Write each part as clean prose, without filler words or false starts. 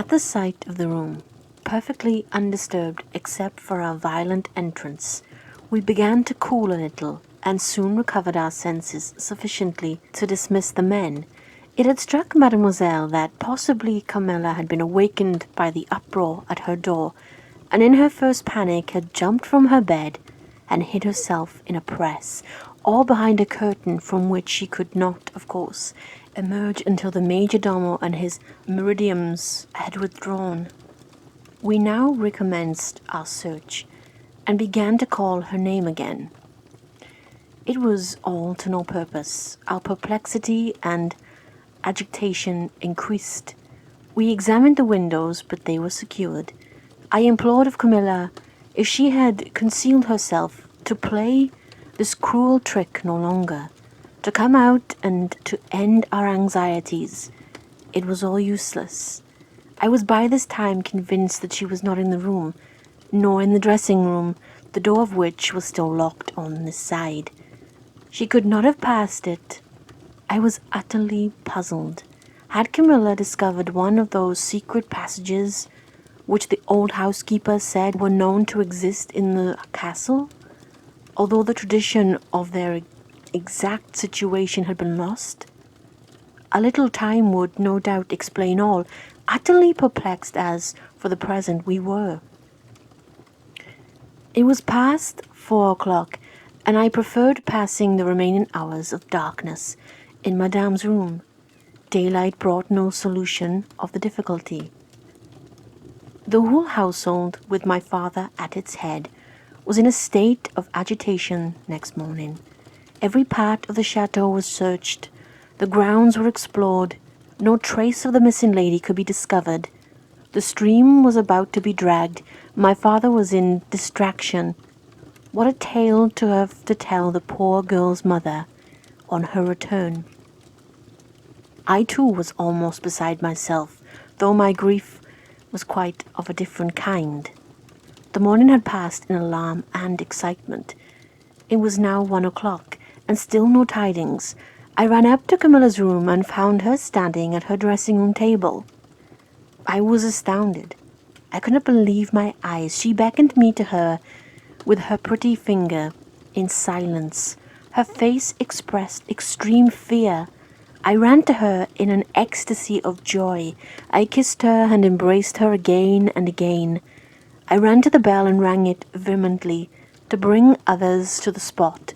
At the sight of the room, perfectly undisturbed except for our violent entrance, we began to cool a little, and soon recovered our senses sufficiently to dismiss the men. It had struck Mademoiselle that possibly Carmilla had been awakened by the uproar at her door, and in her first panic had jumped from her bed and hid herself in a press, or behind a curtain from which she could not, of course, emerge until the major domo and his myrmidons had withdrawn. We now recommenced our search, and began to call her name again. It was all to no purpose. Our perplexity and agitation increased. We examined the windows, but they were secured. I implored of Carmilla, if she had concealed herself, to play this cruel trick no longer, to come out and to end our anxieties. It was all useless. I was by this time convinced that she was not in the room, nor in the dressing room, the door of which was still locked on this side. She could not have passed it. I was utterly puzzled. Had Carmilla discovered one of those secret passages which the old housekeeper said were known to exist in the castle, although the tradition of their exact situation had been lost? A little time would no doubt explain all, utterly perplexed as, for the present, we were. It was past 4 o'clock, and I preferred passing the remaining hours of darkness in Madame's room. Daylight brought no solution of the difficulty. The whole household, with my father at its head, was in a state of agitation next morning. Every part of the chateau was searched. The grounds were explored. No trace of the missing lady could be discovered. The stream was about to be dragged. My father was in distraction. What a tale to have to tell the poor girl's mother on her return. I too was almost beside myself, though my grief was quite of a different kind. The morning had passed in alarm and excitement. It was now 1 o'clock, and still no tidings. I ran up to Carmilla's room and found her standing at her dressing-room table. I was astounded. I could not believe my eyes. She beckoned me to her with her pretty finger, in silence. Her face expressed extreme fear. I ran to her in an ecstasy of joy. I kissed her and embraced her again and again. I ran to the bell and rang it vehemently, to bring others to the spot,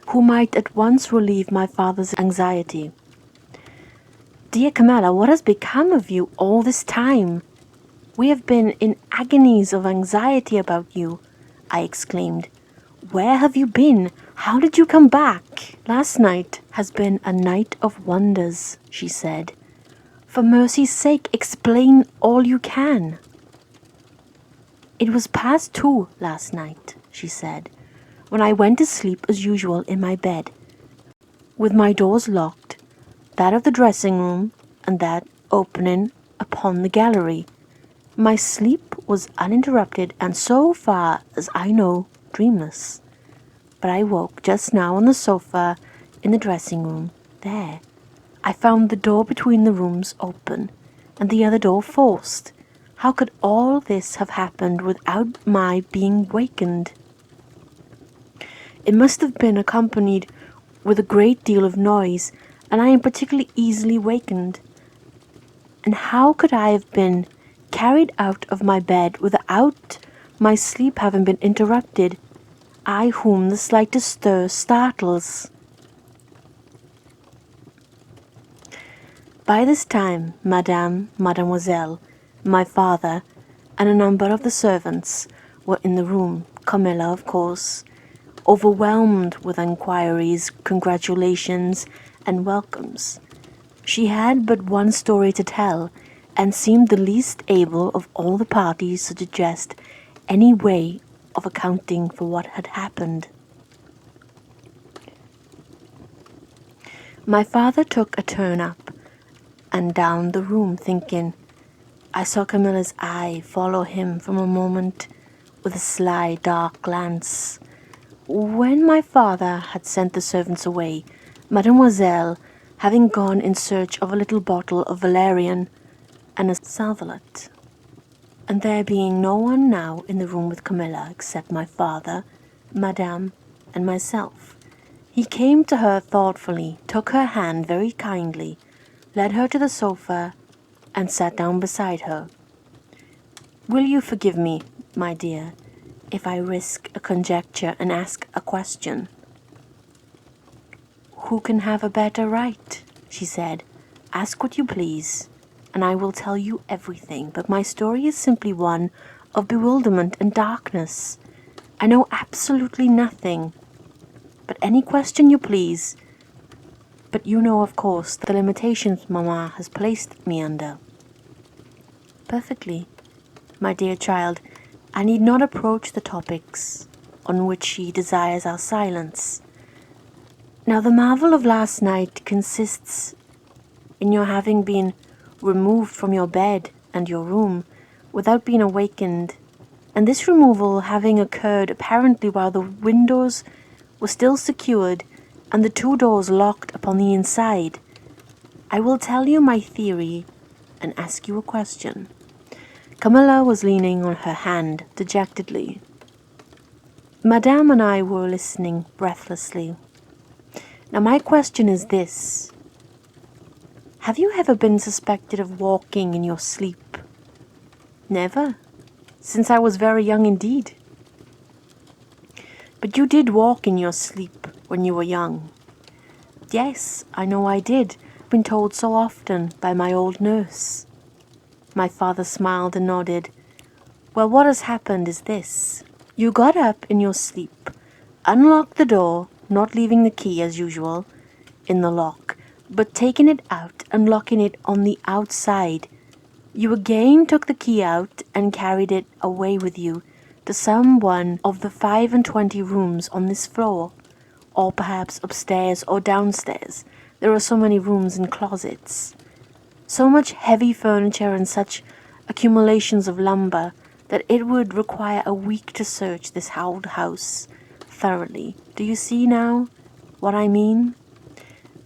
who might at once relieve my father's anxiety. "Dear Carmilla, what has become of you all this time? We have been in agonies of anxiety about you," I exclaimed. "Where have you been? How did you come back?" "Last night has been a night of wonders," she said. "For mercy's sake, explain all you can." "It was past 2 last night," she said, "when I went to sleep as usual in my bed, with my doors locked, that of the dressing-room and that opening upon the gallery. My sleep was uninterrupted and, so far as I know, dreamless. But I woke just now on the sofa in the dressing-room. There, I found the door between the rooms open, and the other door forced. How could all this have happened without my being wakened? It must have been accompanied with a great deal of noise, and I am particularly easily wakened. And how could I have been carried out of my bed without my sleep having been interrupted, I whom the slightest stir startles?" By this time, Mademoiselle, my father, and a number of the servants were in the room. Carmilla, of course, overwhelmed with inquiries, congratulations, and welcomes. She had but one story to tell, and seemed the least able of all the parties to suggest any way of accounting for what had happened. My father took a turn up and down the room, thinking. I saw Carmilla's eye follow him for a moment with a sly, dark glance. When my father had sent the servants away, Mademoiselle, having gone in search of a little bottle of valerian, and a salvelet. And there being no one now in the room with Camilla except my father, Madame, and myself, he came to her thoughtfully, took her hand very kindly, led her to the sofa, and sat down beside her. "Will you forgive me, my dear, if I risk a conjecture and ask a question?" "Who can have a better right?" she said. "Ask what you please, and I will tell you everything, but my story is simply one of bewilderment and darkness. I know absolutely nothing, but any question you please. But you know, of course, the limitations Mamma has placed me under." "Perfectly, my dear child. I need not approach the topics on which she desires our silence. Now, the marvel of last night consists in your having been removed from your bed and your room without being awakened, and this removal having occurred apparently while the windows were still secured and the 2 doors locked upon the inside. I will tell you my theory and ask you a question." Camilla was leaning on her hand dejectedly. Madame and I were listening breathlessly. "Now my question is this. Have you ever been suspected of walking in your sleep?" "Never, since I was very young indeed." "But you did walk in your sleep when you were young?" "Yes, I know I did. Been told so often by my old nurse." My father smiled and nodded. "Well, what has happened is this. You got up in your sleep, unlocked the door, not leaving the key as usual in the lock, but taking it out and locking it on the outside. You again took the key out and carried it away with you to some one of the 25 rooms on this floor, or perhaps upstairs or downstairs. There are so many rooms and closets. So much heavy furniture and such accumulations of lumber that it would require a week to search this old house thoroughly. Do you see now what I mean?"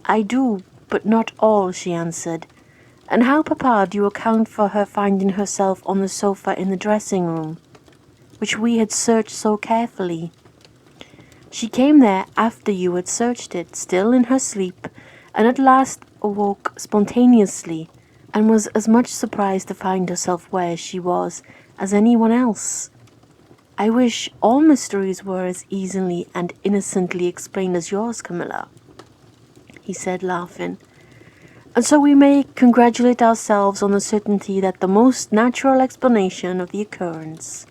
"I do, but not all," she answered. "And how, Papa, do you account for her finding herself on the sofa in the dressing room, which we had searched so carefully?" "She came there after you had searched it, still in her sleep, and at last awoke spontaneously, and was as much surprised to find herself where she was as anyone else. I wish all mysteries were as easily and innocently explained as yours, Camilla," he said, laughing. "And so we may congratulate ourselves on the certainty that the most natural explanation of the occurrence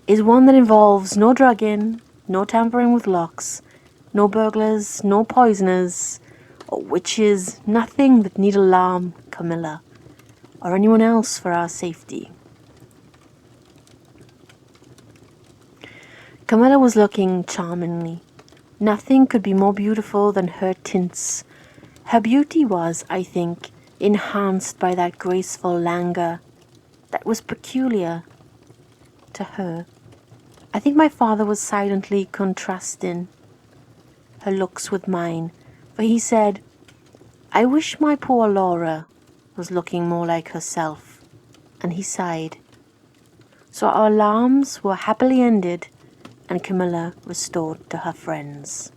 is one that involves no drugging, no tampering with locks, no burglars, no poisoners, or witches, nothing that need alarm Camilla, or anyone else for our safety." Camilla was looking charmingly. Nothing could be more beautiful than her tints. Her beauty was, I think, enhanced by that graceful languor that was peculiar to her. I think my father was silently contrasting her looks with mine, for he said, "I wish my poor Laura was looking more like herself," and he sighed. So our alarms were happily ended, and Camilla restored to her friends.